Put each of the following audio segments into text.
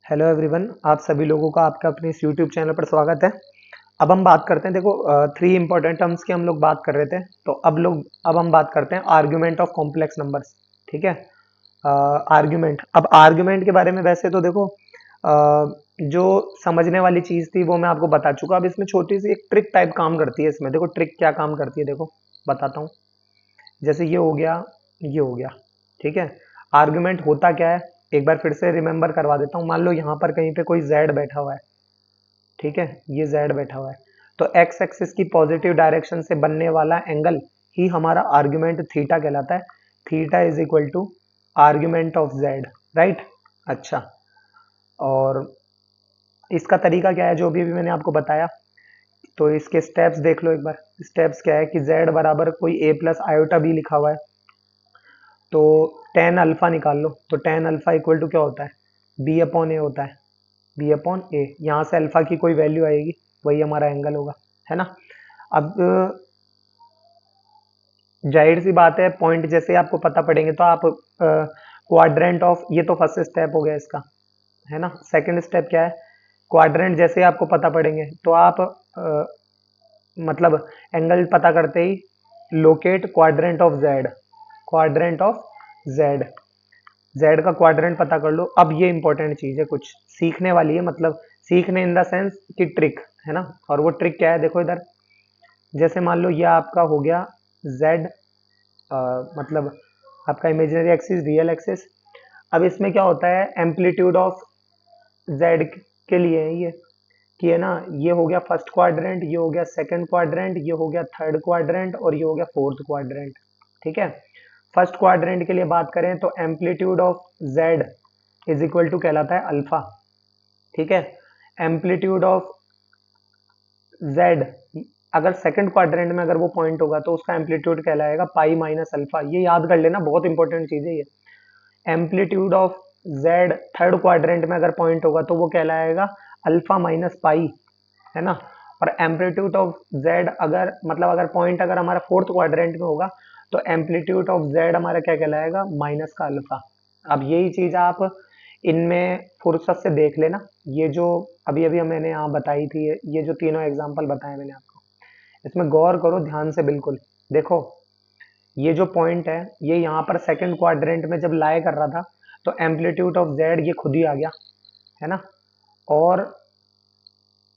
Hello everyone, आप सभी लोगों का आपका अपने इस यूट्यूब चैनल पर स्वागत है। अब हम बात करते हैं, देखो, थ्री इंपॉर्टेंट टर्म्स की हम लोग बात कर रहे थे। तो अब हम बात करते हैं आर्ग्यूमेंट ऑफ कॉम्प्लेक्स नंबर्स। ठीक है। आर्ग्यूमेंट, अब आर्ग्यूमेंट के बारे में वैसे तो देखो, जो समझने वाली चीज थी वो मैं आपको बता चुका। अब इसमें छोटी सी एक ट्रिक टाइप काम करती है। इसमें देखो ट्रिक क्या काम करती है, देखो बताता हूँ। जैसे ये हो गया, ये हो गया। ठीक है। आर्गुमेंट होता क्या है, एक बार फिर से रिमेंबर करवा देता हूँ। मान लो यहाँ पर कहीं पे कोई z बैठा हुआ है। ठीक है, ये z बैठा हुआ है। तो x एक्सिस की पॉजिटिव डायरेक्शन से बनने वाला एंगल ही हमारा आर्गुमेंट थीटा कहलाता है। Theta is equal to argument of z, right. अच्छा, और इसका तरीका क्या है, जो भी मैंने आपको बताया। तो इसके स्टेप्स देख लो एक बार। स्टेप्स क्या है कि z बराबर कोई a प्लस आयोटा b लिखा हुआ है। तो टेन अल्फा निकाल लो। तो टेन अल्फा इक्वल टू क्या होता है, बी अपॉन ए होता है। बी अपॉन ए, यहाँ से अल्फा की कोई वैल्यू आएगी, वही हमारा एंगल होगा, है ना। अब जाहिर सी बात है, पॉइंट जैसे आपको पता पड़ेंगे तो आप क्वाड्रेंट ऑफ, ये तो फर्स्ट स्टेप हो गया इसका, है ना। सेकंड स्टेप क्या है, क्वाड्रेंट जैसे आपको पता पड़ेंगे तो आप मतलब एंगल पता करते ही locate quadrant of Z, quadrant of Z, Z का क्वाड्रेंट पता कर लो। अब ये इंपॉर्टेंट चीज है, कुछ सीखने वाली है, मतलब सीखने इन द सेंस की ट्रिक, है ना। और वो ट्रिक क्या है, देखो इधर। जैसे मान लो ये आपका हो गया जेड, मतलब आपका इमेजिनरी एक्सिस, रियल एक्सिस। अब इसमें क्या होता है, एम्पलीट्यूड ऑफ जेड के लिए है ये, कि है ना, ये हो गया फर्स्ट क्वाड्रेंट, ये हो गया सेकंड क्वाड्रेंट, ये हो गया थर्ड क्वाड्रेंट, और ये हो गया फोर्थ क्वाड्रेंट। ठीक है। फर्स्ट क्वाड्रेंट के लिए बात करें तो amplitude of Z is equal to कहलाता है अल्फा। ठीक है। एम्पलीट्यूड ऑफ जेड, अगर सेकंड क्वाड्रेंट में अगर वो पॉइंट होगा तो उसका एम्पलीट्यूड कहलाएगा पाई माइनस अल्फा। ये याद कर लेना, बहुत इंपॉर्टेंट चीज है ये। Amplitude of Z third quadrant में अगर पॉइंट होगा तो वो कहलाएगा अल्फा माइनस पाई, है ना। और एम्पलीट्यूड ऑफ जेड अगर, मतलब अगर पॉइंट अगर हमारा फोर्थ क्वाड्रेंट में होगा तो एम्पलीट्यूड ऑफ जेड हमारा क्या कहलाएगा, माइनस का अल्फा। अब यही चीज आप इनमें फुर्सत से देख लेना। ये जो अभी अभी मैंने यहाँ बताई थी, ये जो तीनों एग्जांपल बताए मैंने आपको, इसमें गौर करो ध्यान से बिल्कुल। देखो, ये जो पॉइंट है, ये यहाँ पर सेकंड क्वाड्रेंट में जब लाई कर रहा था तो एम्पलीट्यूड ऑफ जेड ये खुद ही आ गया, है ना। और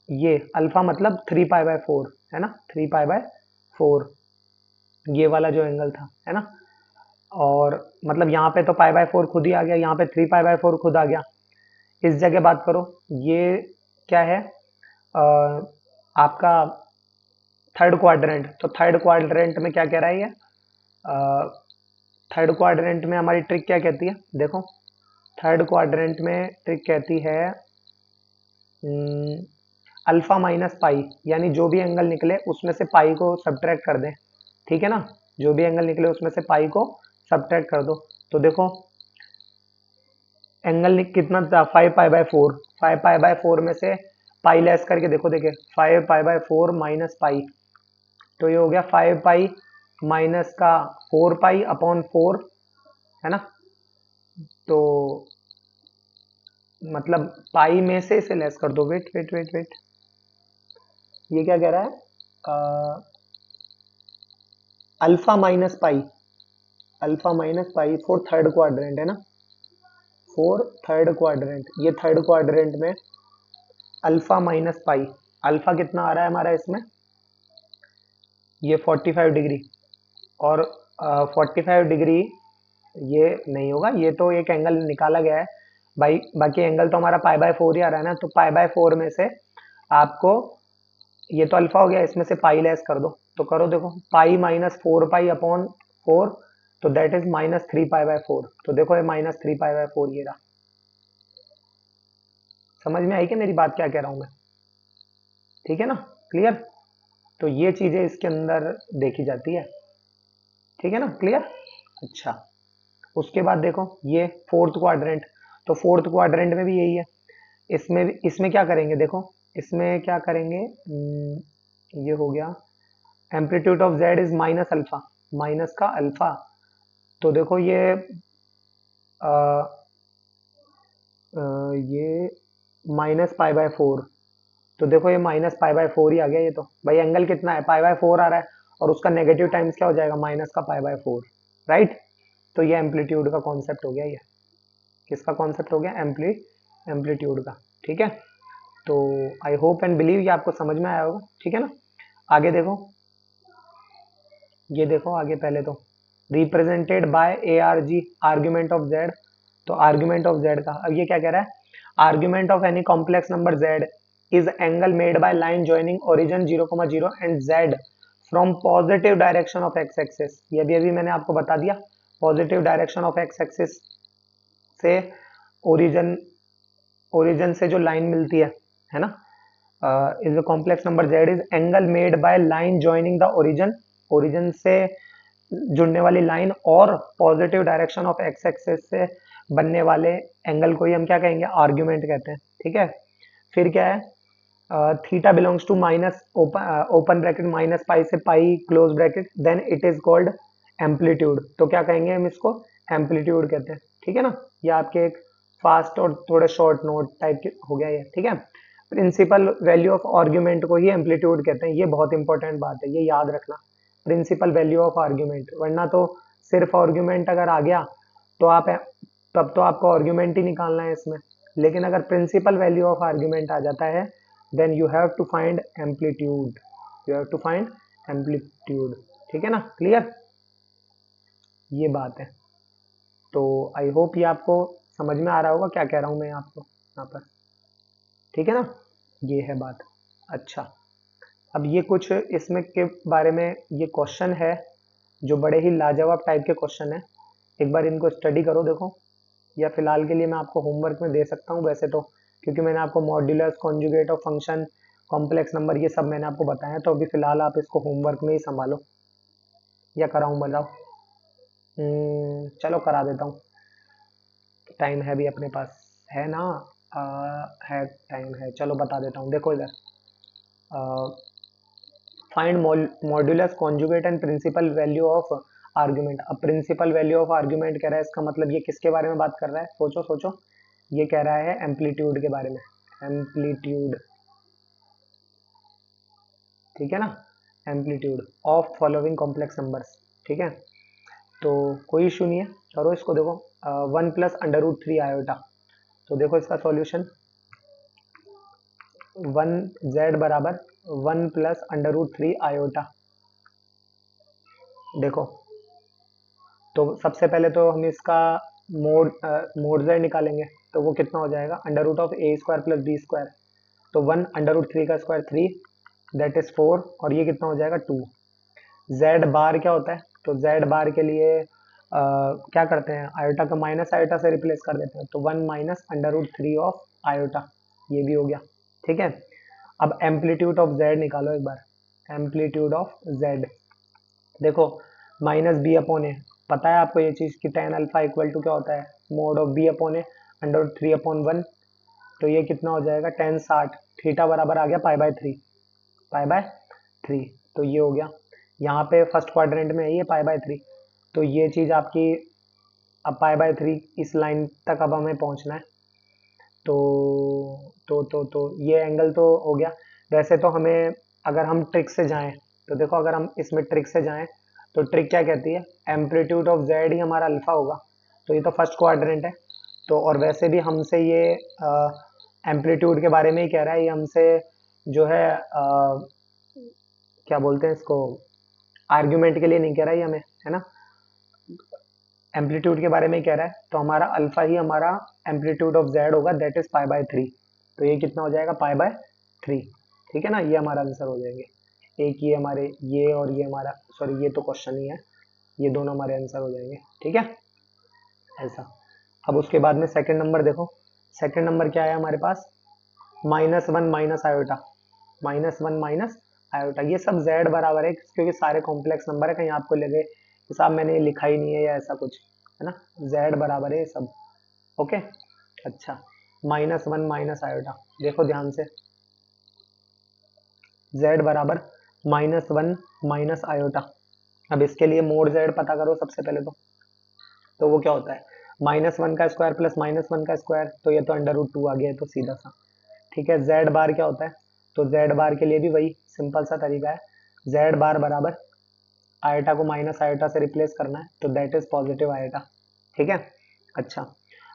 ये अल्फा मतलब 3 पाई बाय 4, है ना, 3 पाई बाय 4, ये वाला जो एंगल था, है ना। और मतलब यहाँ पे तो पाई बाय 4 खुद ही आ गया, यहाँ पे 3 पाई बाय 4 खुद आ गया। इस जगह बात करो, ये क्या है, आपका थर्ड क्वाड्रेंट। तो थर्ड क्वाड्रेंट में क्या कह रहा है ये, थर्ड क्वाड्रेंट में हमारी ट्रिक क्या कहती है, देखो। थर्ड क्वाड्रेंट में ट्रिक कहती है अल्फा माइनस पाई, यानी जो भी एंगल निकले उसमें से पाई को सब्ट्रैक्ट कर दें। ठीक है ना, जो भी एंगल निकले उसमें से पाई को सब्ट्रैक्ट कर दो। तो देखो एंगल कितना था, 5 पाई बाय 4। 5 पाई बाय 4 में से पाई लेस करके देखो, देखिए 5 पाई बाय 4 माइनस पाई, तो ये हो गया 5 पाई माइनस का 4 पाई अपॉन 4, है ना। तो मतलब पाई में से इसे लेस कर दो। वेट वेट वेट वेट, ये क्या कह रहा है, alpha minus pi, alpha minus pi for third quadrant, है ना। फॉर थर्ड क्वाड्रेंट, ये थर्ड क्वाड्रेंट में अल्फा माइनस पाई, अल्फा कितना आ रहा है हमारा इसमें, ये 45 डिग्री। और 45 डिग्री ये नहीं होगा, ये तो एक एंगल निकाला गया है भाई, बाकी एंगल तो हमारा पाई बाय 4 ही आ रहा है ना। तो पाई बाय 4 में से आपको, ये तो अल्फा हो गया, इसमें से पाई लेस कर दो। तो करो, देखो पाई माइनस 4 पाई अपॉन 4, तो दैट इज -3 पाई बाय 4। तो देखो ये -3 पाई बाय 4 ये रहा। समझ में आई कि मेरी बात क्या कह रहा हूं मैं, ठीक है ना, क्लियर। तो ये चीजें इसके अंदर देखी जाती है, ठीक है ना, क्लियर। अच्छा, उसके बाद देखो ये फोर्थ क्वाड्रेंट। तो फोर्थ क्वाड्रेंट में भी यही है। इसमें क्या करेंगे, देखो इसमें क्या करेंगे, ये हो गया amplitude of Z is minus alpha, minus का अल्फा। तो देखो ये ये -π/4, तो देखो ये -π/4 ही आ गया। ये तो भाई एंगल कितना है, π/4 आ रहा है, और उसका नेगेटिव टाइम्स क्या हो जाएगा, माइनस का π/4, राइट। तो ये एम्पलीट्यूड का कॉन्सेप्ट हो गया। ये किसका कॉन्सेप्ट हो गया, एम्पलीट्यूड का, ठीक है। तो आई होप एंड बिलीव ये आपको समझ में आया होगा, ठीक है ना। आगे देखो, ये देखो आगे, पहले तो represented by A R G, argument of Z. तो आर्ग्यूमेंट ऑफ जेड का अब ये क्या कह रहा है, argument of any complex number Z is angle made by line joining origin 0,0 and Z from positive direction of x axis. ये भी अभी मैंने आपको बता दिया, positive direction of x axis से ओरिजिन ओरिजिन से जो लाइन मिलती है ना, is the complex number Z is angle made by line joining the origin, origin से जुड़ने वाली लाइन और positive direction of x axis से बनने वाले एंगल को ही हम क्या कहेंगे, आर्ग्यूमेंट कहते हैं, ठीक है। फिर क्या है, theta belongs to minus open bracket minus pi से pi close bracket, then it is called amplitude. तो क्या कहेंगे हम इसको, एम्पलीट्यूड कहते हैं, ठीक है ना। ये आपके एक फास्ट और थोड़े शॉर्ट नोट टाइप के हो गया ये, ठीक है। प्रिंसिपल वैल्यू ऑफ आर्ग्यूमेंट को ही एम्पलीट्यूड कहते हैं, ये बहुत इंपॉर्टेंट बात है, ये याद रखना, प्रिंसिपल वैल्यू ऑफ आर्ग्यूमेंट। वरना तो सिर्फ आर्ग्यूमेंट अगर आ गया तो आप, तब तो आपको आर्ग्यूमेंट ही निकालना है इसमें, लेकिन अगर प्रिंसिपल वैल्यू ऑफ आर्ग्यूमेंट आ जाता है then you have to find amplitude, you have to find amplitude, ठीक है ना, क्लियर, ये बात है। तो आई होप ये आपको समझ में आ रहा होगा क्या कह रहा हूँ मैं आपको यहाँ पर, ठीक है ना, ये है बात। अच्छा, अब ये कुछ इसमें के बारे में ये क्वेश्चन है जो बड़े ही लाजवाब टाइप के क्वेश्चन है, एक बार इनको स्टडी करो देखो, या फिलहाल के लिए मैं आपको होमवर्क में दे सकता हूँ वैसे तो, क्योंकि मैंने आपको modulus, conjugate of function, complex number ये सब मैंने आपको बताया, तो अभी फिलहाल आप इसको होमवर्क में ही संभालो, या कराऊँ बताओ। चलो करा देता हूँ, टाइम है भी अपने पास, है ना, है टाइम है, चलो बता देता हूँ, देखो इधर, find modulus, conjugate and principal value of argument. अब प्रिंसिपल वैल्यू ऑफ आर्ग्यूमेंट कह रहा है, इसका मतलब ये किसके बारे में बात कर रहा है, सोचो सोचो, ये कह रहा है एम्पलीट्यूड के बारे में, एम्पलीट्यूड, ठीक है ना, amplitude of following complex numbers, ठीक है। तो कोई इशू नहीं है, करो इसको, देखो 1 + √3 आयोटा। तो देखो इसका सॉल्यूशन, 1z बराबर 1 + √3 आयोटा। देखो, तो सबसे पहले तो हम इसका मोड z निकालेंगे, तो वो कितना हो जाएगा, √(a²+b²), तो 1 √3 का स्क्वायर 3, दैट इज 4, और ये कितना हो जाएगा 2। z बार क्या होता है, तो z बार के लिए क्या करते हैं, आयोटा का माइनस आयोटा से रिप्लेस कर देते हैं, तो 1 - √3 ऑफ आयोटा, ये भी हो गया, ठीक है। अब एम्पलीट्यूड ऑफ z निकालो एक बार, एम्पलीट्यूड ऑफ z, देखो -b/a, पता है आपको ये चीज़ कि tan अल्फा इक्वल टू क्या होता है, मोड ऑफ b/a √3/1, तो ये कितना हो जाएगा tan 60, थीटा बराबर आ गया π/3, π/3, तो ये हो गया, यहाँ पे फर्स्ट क्वाड्रेंट में है ये π/3, तो ये चीज़ आपकी, अब π/3 इस लाइन तक अब हमें पहुँचना है, तो ये एंगल तो हो गया। वैसे तो हमें, अगर हम ट्रिक से जाएं, तो देखो अगर हम इसमें ट्रिक से जाएं तो ट्रिक क्या कहती है, एम्पलीट्यूड ऑफ जेड ही हमारा अल्फा होगा, तो ये तो फर्स्ट क्वाड्रेंट है, तो और वैसे भी हमसे ये एम्पलीट्यूड के बारे में ही कह रहा है, ये हमसे जो है क्या बोलते हैं इसको, आर्ग्यूमेंट के लिए नहीं कह रहा है ये हमें, है ना, एम्पलीट्यूड के बारे में ही कह रहा है, तो हमारा अल्फा ही हमारा एम्पलीट्यूड ऑफ जेड होगा, दैट इज π/3, तो ये कितना हो जाएगा π/3, ठीक है ना, ये हमारा आंसर हो जाएंगे, एक ये हमारे, ये और ये हमारा, सॉरी ये तो क्वेश्चन ही है, ये दोनों हमारे आंसर हो जाएंगे, ठीक है, ऐसा। अब उसके बाद में सेकंड नंबर देखो, सेकंड नंबर क्या है हमारे पास, -1 - आयोटा, -1 - आयोटा, ये सब z बराबर है, क्योंकि सारे कॉम्प्लेक्स नंबर है, कहीं आपको लगे कि साहब मैंने ये लिखा ही नहीं है या ऐसा कुछ, है ना, z बराबर है ये सब, ओके। अच्छा, -1 - आयोटा, देखो ध्यान से, z बराबर -1 - आयोटा। अब इसके लिए मोड z पता करो सबसे पहले तो वो क्या होता है, -1 का स्क्वायर प्लस -1 का स्क्वायर, तो ये तो √2 आ गया है, तो सीधा सा। ठीक है, जेड बार क्या होता है, तो जेड बार के लिए भी वही सिंपल सा तरीका है, जेड बार बराबर आयटा को माइनस आयटा से रिप्लेस करना है, तो दैट इज पॉजिटिव आयटा। ठीक है, अच्छा,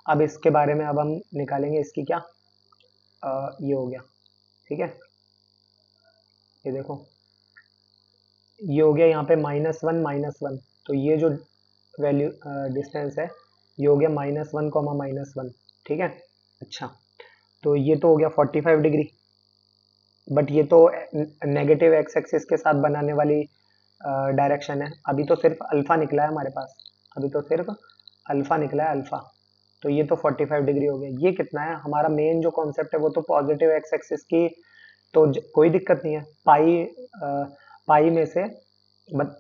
अब इसके बारे में अब हम निकालेंगे इसकी क्या, ये हो गया। ठीक है, ये देखो, ये हो गया यहाँ पे -1 तो ये जो वैल्यू डिस्टेंस है ये हो गया -1 -1। ठीक है, अच्छा, तो ये तो हो गया 45 डिग्री, बट ये तो नेगेटिव एक्स एक्सिस के साथ बनाने वाली डायरेक्शन है। अभी तो सिर्फ अल्फा निकला है हमारे पास, अभी तो सिर्फ अल्फा निकला है, अल्फा। तो ये तो 45 डिग्री हो गया। ये कितना है, हमारा मेन जो कॉन्सेप्ट है वो तो पॉजिटिव एक्स एक्सिस की, तो कोई दिक्कत नहीं है। पाई में से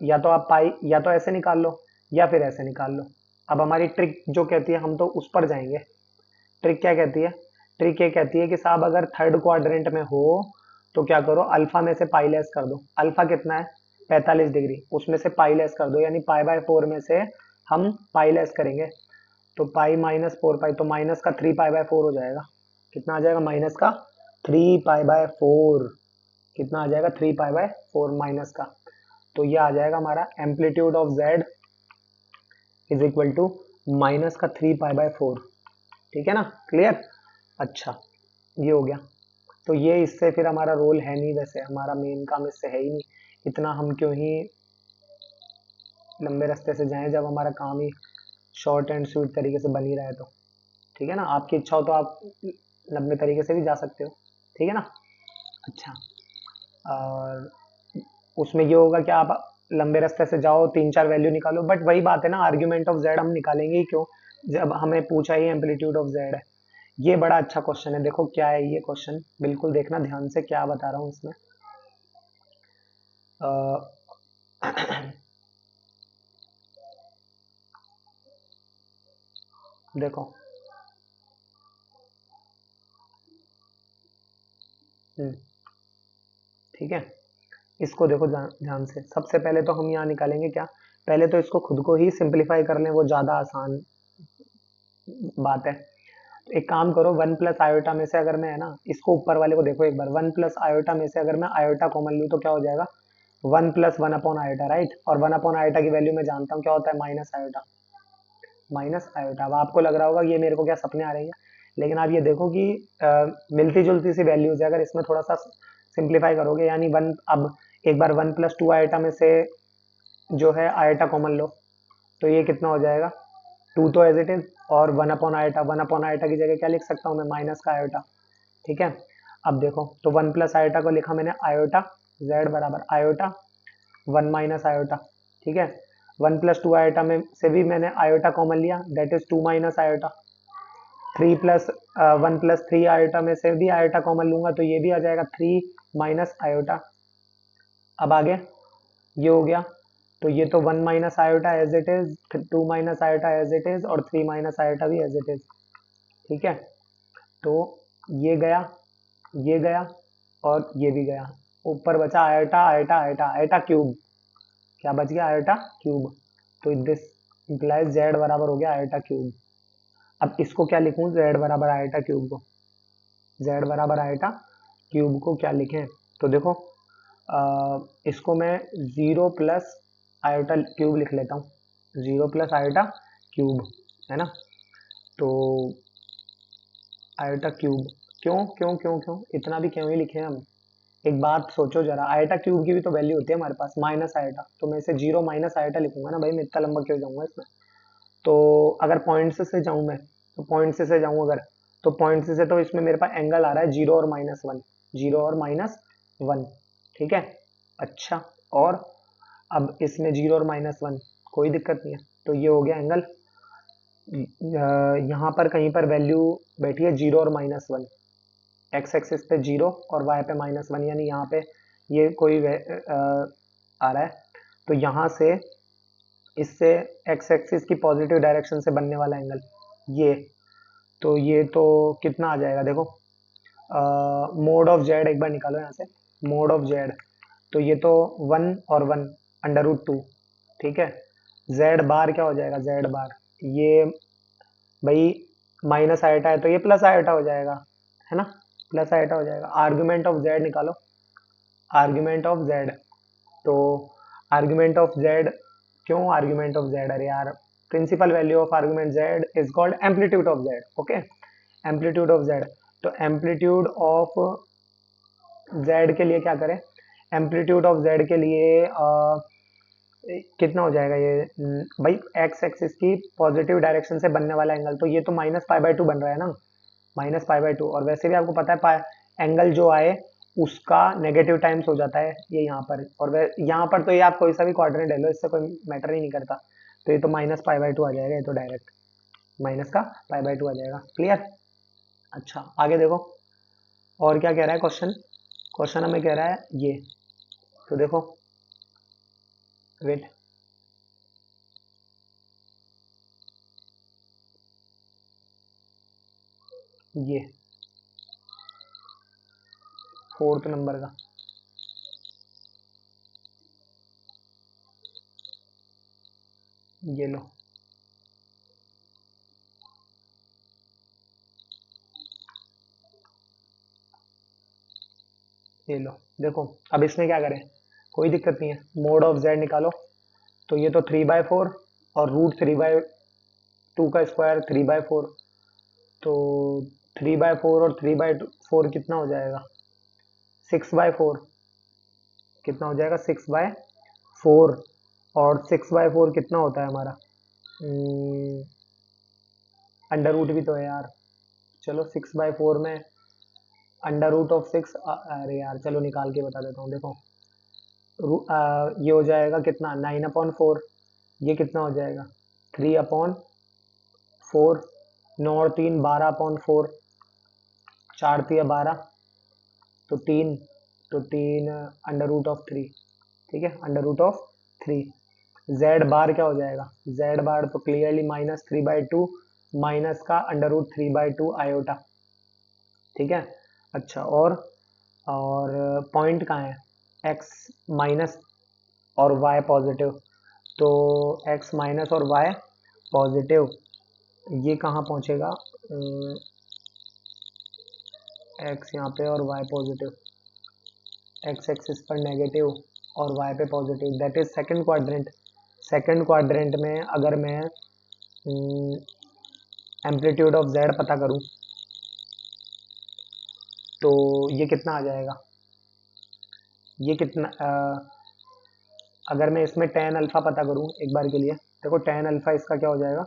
या तो आप पाई या तो ऐसे निकाल लो या फिर ऐसे निकाल लो। अब हमारी ट्रिक जो कहती है, हम तो उस पर जाएंगे। ट्रिक क्या कहती है, ट्रिक ये कहती है कि साहब अगर थर्ड क्वाड्रेंट में हो तो क्या करो, अल्फा में से पाई लेस कर दो। अल्फा कितना है, 45 डिग्री, उसमें से पाई लेस कर दो, यानी पाई/4 में से हम पाई लेस करेंगे, तो पाई -4 पाई, तो माइनस का 3 पाई/4 हो जाएगा। कितना आ जाएगा, माइनस का 3 पाई/4। कितना आ जाएगा, 3 पाई/4 माइनस का, तो ये आ जाएगा हमारा amplitude of Z is equal to minus का 3 पाई/4। ठीक है ना, क्लियर। अच्छा, ये हो गया। तो ये इससे फिर हमारा रोल है नहीं, वैसे हमारा मेन काम इससे है ही नहीं, इतना हम क्यों ही लंबे रास्ते से जाएं जब हमारा काम ही शॉर्ट एंड स्वीट तरीके से बन ही रहा है। तो ठीक है ना, आपकी इच्छा हो तो आप लंबे तरीके से भी जा सकते हो। ठीक है ना, अच्छा, और उसमें ये होगा कि आप लंबे रास्ते से जाओ, 3-4 वैल्यू निकालो, बट वही बात है ना, आर्ग्यूमेंट ऑफ जेड हम निकालेंगे ही क्यों, जब हमें पूछा ही एम्पलीट्यूड ऑफ जेड है। ये बड़ा अच्छा क्वेश्चन है, देखो क्या है ये क्वेश्चन, बिल्कुल देखना ध्यान से क्या बता रहा हूँ इसमें। देखो, ठीक है, इसको देखो ध्यान से। सबसे पहले तो हम यहाँ निकालेंगे क्या, पहले तो इसको खुद को ही सिंप्लीफाई कर लें, वो ज़्यादा आसान बात है। तो एक काम करो, 1 + आयोटा में से अगर मैं, है ना, इसको ऊपर वाले को देखो एक बार, 1 + आयोटा में से अगर मैं आयोटा कॉमन लूँ तो क्या हो जाएगा, 1 + 1/आयोटा, राइट। और 1/आयोटा की वैल्यू मैं जानता हूँ क्या होता है, -आयोटा। -आयोटा, अब आपको लग रहा होगा ये मेरे को क्या सपने आ रही है, लेकिन आप ये देखो कि मिलती जुलती सी वैल्यूज है, अगर इसमें थोड़ा सा सिंप्लीफाई करोगे, यानी वन, अब एक बार 1 + 2 आयोटा में से जो है आयोटा कॉमन लो, तो ये कितना हो जाएगा, 2 तो एज इट इज, और 1/आयोटा, 1/आयोटा की जगह क्या लिख सकता हूँ मैं, माइनस का आयोटा। ठीक है, अब देखो, तो 1 + आयोटा को लिखा मैंने आयोटा, जेड बराबर आयोटा 1 - आयोटा। ठीक है, 1 + 2 आयोटा में से भी मैंने आयोटा कॉमन लिया, दैट इज 2 - आयोटा। 1 + 3 आयोटा में से भी आयोटा कॉमन लूंगा, तो ये भी आ जाएगा 3 - आयोटा। अब आगे ये हो गया, तो ये तो 1 - iota as it is, 2 - iota as it is, और 3 - आयोटा भी एज इट इज। ठीक है, तो ये गया, ये गया, और ये भी गया, ऊपर बचा iota iota iota iota cube. क्या बच गया, आयोटा क्यूब। तो दिस इंप्लाइज जेड बराबर हो गया आयोटा क्यूब। अब इसको क्या लिखूं, जेड बराबर आयोटा क्यूब को, जेड बराबर आयोटा क्यूब को क्या लिखें, तो देखो, इसको मैं 0 + आयोटा क्यूब लिख लेता हूँ, 0 + आयोटा क्यूब, है ना। तो आयोटा क्यूब, क्यों क्यों क्यों क्यों इतना भी क्यों ही लिखे हम, एक बात सोचो जरा, आयोटा क्यूब की भी तो वैल्यू होती है हमारे पास, -आयोटा, तो मैं इसे 0 - आयोटा लिखूंगा ना भाई, मैं इतना लंबा क्यों जाऊंगा इसमें। तो अगर पॉइंट से जाऊं मैं, तो पॉइंट से जाऊं अगर, तो पॉइंट से तो इसमें मेरे पास एंगल आ रहा है 0 और -1, 0 और -1। ठीक है, अच्छा, और अब इसमें 0 और -1 कोई दिक्कत नहीं है, तो ये हो गया एंगल। यहाँ पर कहीं पर वैल्यू बैठी है 0 और -1, एक्स एक्सिस पे 0 और वाई पे -1, यानी यहाँ पे ये कोई आ रहा है, तो यहाँ से इससे एक्स एक्सिस की पॉजिटिव डायरेक्शन से बनने वाला एंगल ये, तो ये तो कितना आ जाएगा, देखो, मोड ऑफ जेड एक बार निकालो यहाँ से, मोड ऑफ जेड, तो ये तो 1 और 1 √2। ठीक है, जेड बार क्या हो जाएगा, जेड बार ये भाई माइनस आयोटा है तो ये प्लस आयोटा हो जाएगा, है ना, प्लस आयोटा हो जाएगा। आर्ग्यूमेंट ऑफ जेड निकालो, आर्ग्यूमेंट ऑफ जेड। तो आर्ग्यूमेंट ऑफ जेड, क्यों आर्ग्यूमेंट ऑफ जेड, अरे यार, principal value of argument Z is called amplitude of Z, okay, amplitude of Z. तो एम्पलीट्यूड ऑफ जेड के लिए क्या करें, एम्पलीट्यूड ऑफ जेड के लिए कितना हो जाएगा ये, भाई एक्स एक्सिस की पॉजिटिव डायरेक्शन से बनने वाला एंगल, तो ये तो माइनस पाई बाय टू बन रहा है ना, माइनस पाई बाय टू। और वैसे भी आपको पता है पाई एंगल जो आए उसका नेगेटिव टाइम्स हो जाता है ये यहाँ पर, और यहाँ पर तो ये आप कोई सा भी क्वाड्रेंट ले लो, इससे कोई मैटर ही नहीं करता। तो ये तो माइनस पाई बाय टू आ जाएगा, ये तो डायरेक्ट माइनस का पाई बाय टू आ जाएगा, क्लियर। अच्छा आगे देखो, और क्या कह रहा है क्वेश्चन, क्वेश्चन हमें कह रहा है ये, तो देखो, वेट, ये फोर्थ नंबर का, ये लो, ये लो, देखो अब इसमें क्या करें, कोई दिक्कत नहीं है, मोड ऑफ जेड निकालो। तो ये तो 3/4 और रूट 3/2 का स्क्वायर 3/4, तो 3/4 और 3/4 कितना हो जाएगा, 6/4, कितना हो जाएगा 6/4, और 6/4 कितना होता है हमारा, अंडर रूट भी तो है यार, चलो 6/4 में अंडर रूट ऑफ 6, अरे यार चलो निकाल के बता देता हूँ, देखो ये हो जाएगा कितना 9/4, ये कितना हो जाएगा 3/4, 9 और 3 12/4, 4 3 12, तो 3, तो 3 अंडर रूट ऑफ 3, ठीक है, अंडर रूट ऑफ 3। जेड बार क्या हो जाएगा, जेड बार तो क्लियरली -3/2 माइनस का अंडर रूट 3/2 आयोटा, ठीक है। अच्छा और पॉइंट कहाँ है, एक्स माइनस और वाई पॉजिटिव, तो एक्स माइनस और वाई पॉजिटिव, ये कहाँ पहुँचेगा, एक्स यहाँ पे और वाई पॉजिटिव, एक्स एक्सिस पर नेगेटिव और वाई पे positive, that is second quadrant. Second quadrant में अगर मैं एम्पलीट्यूड ऑफ जेड पता करूं तो ये कितना आ जाएगा, ये कितना अगर मैं इसमें टेन अल्फा पता करूं एक बार के लिए, देखो टेन अल्फा इसका क्या हो जाएगा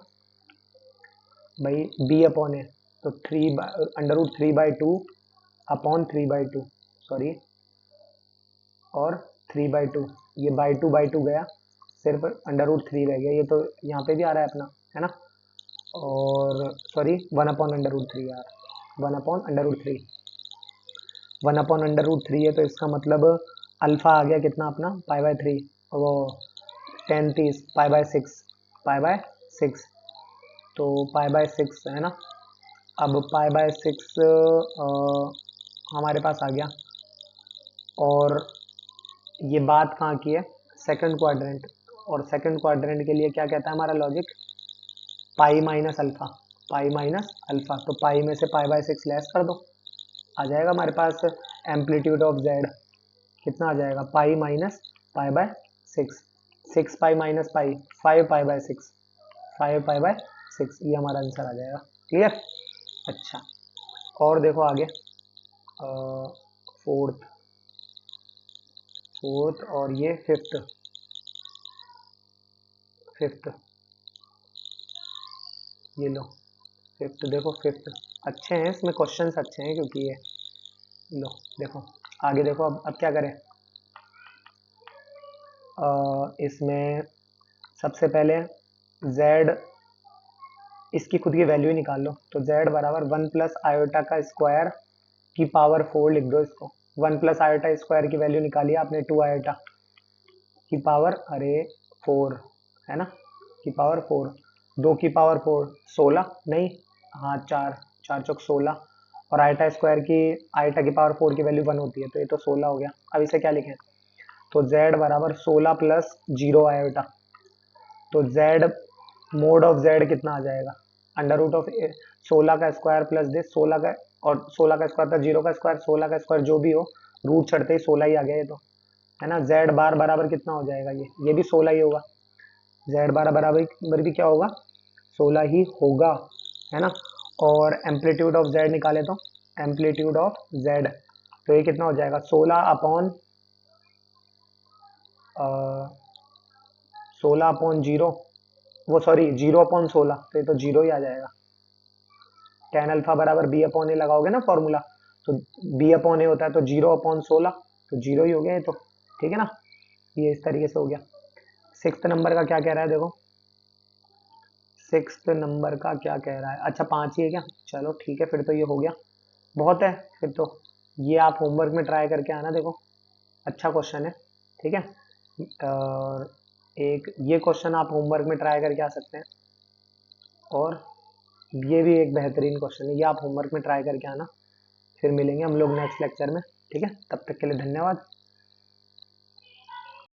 भाई, b/a, तो अंडर रूट 3/2 अपॉन 3/2, सॉरी, और 3/2, ये बाई टू गया, सिर्फ अंडर रूट 3 रह गया, ये तो यहाँ पे भी आ रहा है अपना, है ना, और सॉरी 1/√3 यार, 1/√3, 1/√3 है, तो इसका मतलब अल्फा आ गया कितना अपना पाई/3, वो 10 30 पाई/6, पाई/6, तो पाई/6 है ना। अब पाई/6 हमारे पास आ गया, और ये बात कहाँ की है, सेकंड क्वाड्रेंट, और सेकंड क्वाड्रेंट के लिए क्या कहता है हमारा logic, pi minus alpha, pi minus alpha, तो पाई में से पाई/6 लेस कर दो, आ जाएगा हमारे पास एम्पलीट्यूड ऑफ जेड, कितना आ जाएगा pi minus पाई/6, 6 pi minus pi, 5 पाई/6, 5 पाई/6, ये हमारा आंसर आ जाएगा, क्लियर। अच्छा और देखो आगे, फोर्थ, फोर्थ और ये फिफ्थ, फिफ्थ, ये लो, फिफ्थ देखो, फिफ्थ अच्छे हैं, इसमें क्वेश्चंस अच्छे हैं क्योंकि ये लो, देखो आगे देखो, अब क्या करें, इसमें सबसे पहले z, इसकी खुद की वैल्यू निकाल लो, तो z बराबर 1 + आयोटा का स्क्वायर की पावर 4 लिख दो इसको, 1 + आयोटा स्क्वायर की वैल्यू निकाली आपने 2 आयोटा की पावर, अरे 4, है ना, की पावर 4, 2 की पावर 4 16, नहीं, हाँ 4, 4 × 4 = 16, और आयटा स्क्वायर की, आयटा की पावर 4 की वैल्यू 1 होती है, तो ये तो 16 हो गया। अब इसे क्या लिखें, तो z बराबर 16 + 0 आयोटा, तो z मोड ऑफ z कितना आ जाएगा, अंडर रूट ऑफ 16 का स्क्वायर प्लस दिस 16 का, और 16 का स्क्वायर प्लस 0 का स्क्वायर, 16 का स्क्वायर जो भी हो, रूट चढ़ते ही 16 ही आ गया ये तो, है ना। जेड बार बराबर कितना हो जाएगा, ये भी 16 ही होगा। जेड बार बराबर भी क्या होगा, 16 ही होगा, है ना। और एम्पलीट्यूड ऑफ जेड निकाले तो एम्पलीट्यूड ऑफ जेड, तो ये कितना हो जाएगा 16 अपॉन 0, वो सॉरी 0/16, तो ये तो 0 ही आ जाएगा। टेन अल्फा बराबर बी अपॉन ए लगाओगे ना फॉर्मूला, तो बी अपॉन ए होता है, तो 0/16, तो 0 ही हो गया ये तो, ठीक है ना। ये इस तरीके से हो गया। सिक्स्थ नंबर का क्या कह रहा है देखो, सिक्स्थ नंबर का क्या कह रहा है, अच्छा 5 ही है क्या, चलो ठीक है, फिर तो ये हो गया, बहुत है फिर तो। ये आप होमवर्क में ट्राई करके आना, देखो अच्छा क्वेश्चन है, ठीक है। और एक ये क्वेश्चन आप होमवर्क में ट्राई करके आ सकते हैं, और ये भी एक बेहतरीन क्वेश्चन है, ये आप होमवर्क में ट्राई करके आना। फिर मिलेंगे हम लोग नेक्स्ट लेक्चर में, ठीक है, तब तक के लिए धन्यवाद।